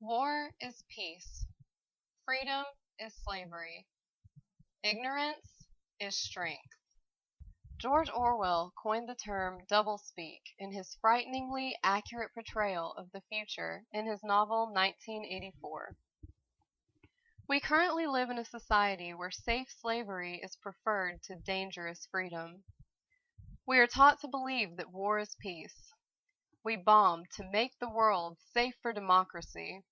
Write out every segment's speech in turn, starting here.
War is peace. Freedom is slavery. Ignorance is strength. George Orwell coined the term doublespeak in his frighteningly accurate portrayal of the future in his novel 1984. We currently live in a society where safe slavery is preferred to dangerous freedom. We are taught to believe that war is peace. We bomb to make the world safe for democracy.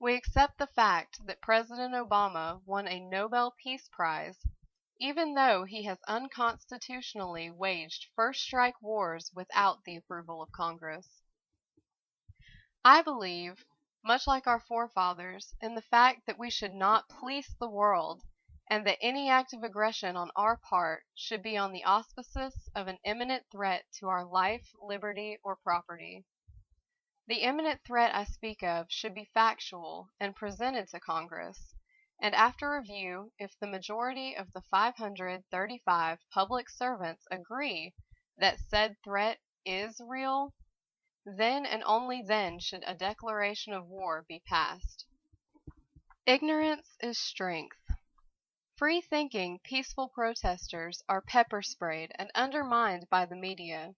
We accept the fact that President Obama won a Nobel Peace Prize even though he has unconstitutionally waged first-strike wars without the approval of Congress. I believe, much like our forefathers, in the fact that we should not police the world and that any act of aggression on our part should be on the auspices of an imminent threat to our life, liberty, or property. The imminent threat I speak of should be factual and presented to Congress, and after review, if the majority of the 535 public servants agree that said threat is real, then and only then should a declaration of war be passed. Ignorance is strength. Free-thinking, peaceful protesters are pepper-sprayed and undermined by the media.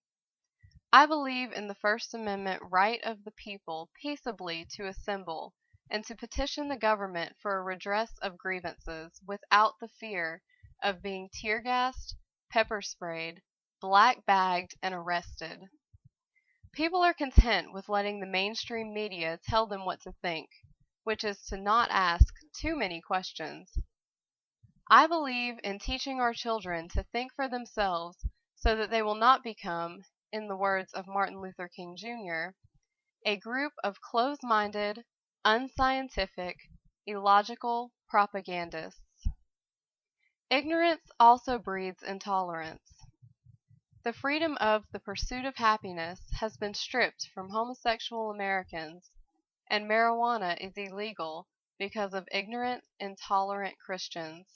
I believe in the First Amendment right of the people peaceably to assemble and to petition the government for a redress of grievances without the fear of being tear-gassed, pepper-sprayed, black-bagged, and arrested. People are content with letting the mainstream media tell them what to think, which is to not ask too many questions. I believe in teaching our children to think for themselves so that they will not become, in the words of Martin Luther King Jr., a group of close-minded, unscientific, illogical propagandists. Ignorance also breeds intolerance. The freedom of the pursuit of happiness has been stripped from homosexual Americans, and marijuana is illegal because of ignorant, intolerant Christians.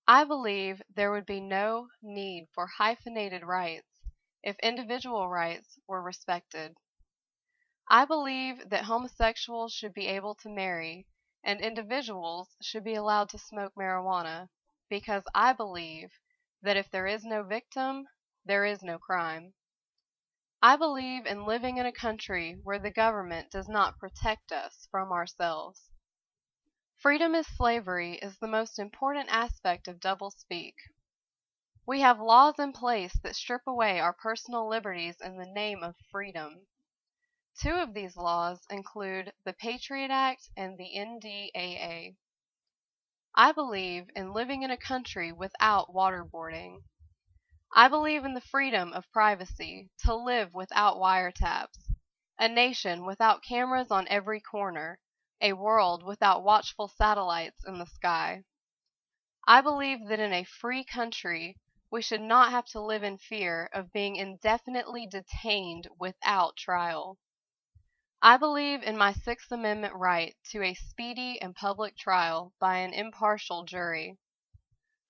I believe there would be no need for hyphenated rights if individual rights were respected. I believe that homosexuals should be able to marry and individuals should be allowed to smoke marijuana because I believe that if there is no victim, there is no crime. I believe in living in a country where the government does not protect us from ourselves. Freedom as slavery is the most important aspect of doublespeak. We have laws in place that strip away our personal liberties in the name of freedom. Two of these laws include the Patriot Act and the NDAA. I believe in living in a country without waterboarding. I believe in the freedom of privacy, to live without wiretaps, a nation without cameras on every corner, a world without watchful satellites in the sky. I believe that in a free country, we should not have to live in fear of being indefinitely detained without trial. I believe in my Sixth Amendment right to a speedy and public trial by an impartial jury.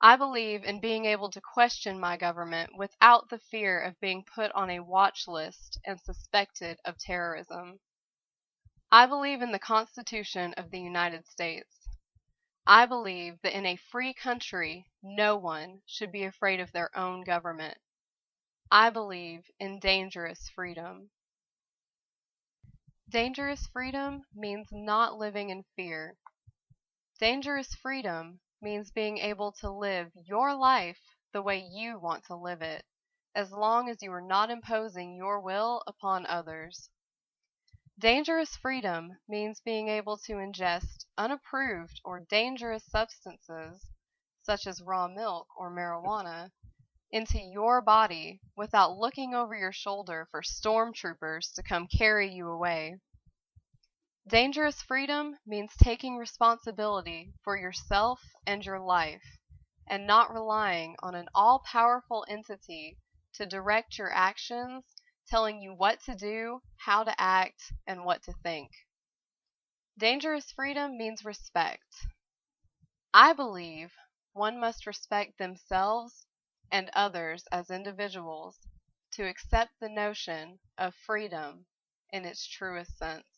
I believe in being able to question my government without the fear of being put on a watch list and suspected of terrorism. I believe in the Constitution of the United States. I believe that in a free country, no one should be afraid of their own government. I believe in dangerous freedom. Dangerous freedom means not living in fear. Dangerous freedom means being able to live your life the way you want to live it, as long as you are not imposing your will upon others. Dangerous freedom means being able to ingest unapproved or dangerous substances, such as raw milk or marijuana, into your body without looking over your shoulder for stormtroopers to come carry you away. Dangerous freedom means taking responsibility for yourself and your life, and not relying on an all-powerful entity to direct your actions, telling you what to do, how to act, and what to think. Dangerous freedom means respect. I believe one must respect themselves and others as individuals to accept the notion of freedom in its truest sense.